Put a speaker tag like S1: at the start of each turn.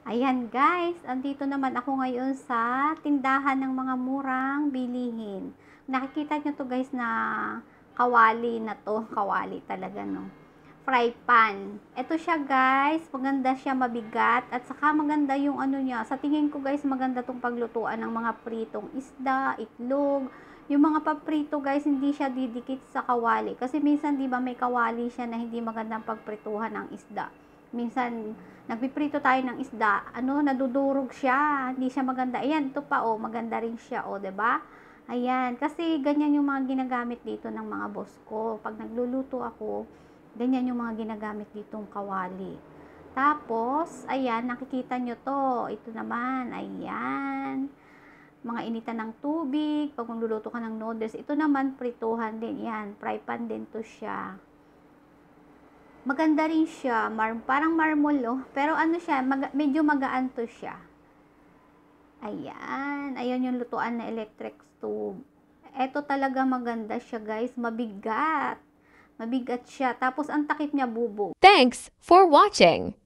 S1: Ayan guys, andito naman ako ngayon sa tindahan ng mga murang bilihin. Nakikita nyo to guys na kawali na to. Kawali talaga no. Fry pan. Ito siya guys, maganda siya, mabigat. At saka maganda yung ano niya. Sa tingin ko guys, maganda tong paglutuan ng mga pritong isda, itlog. Yung mga paprito guys, hindi siya didikit sa kawali. Kasi minsan di ba may kawali siya na hindi magandang pagprituhan ng isda. Minsan nagpiprito tayo ng isda, nadudurog siya, hindi siya maganda. Ayan, ito pa oh, maganda rin siya oh, 'di ba? Ayan, kasi ganyan yung mga ginagamit dito ng mga boss ko. Pag nagluluto ako, ganyan yung mga ginagamit ditong kawali. Tapos, ayan, nakikita nyo to. Ito naman, ayan. Mga initan ng tubig, pag magluluto ka ng noodles. Ito naman, prituhan din. Yan, fry pan din to siya. Maganda rin siya, parang marmol oh. Pero ano siya, medyo magaan to siya. Ayan, ayan yung lutuan na electric stove. Eto talaga maganda siya guys, mabigat. Mabigat siya. Tapos ang takip niya bubog.
S2: Thanks for watching.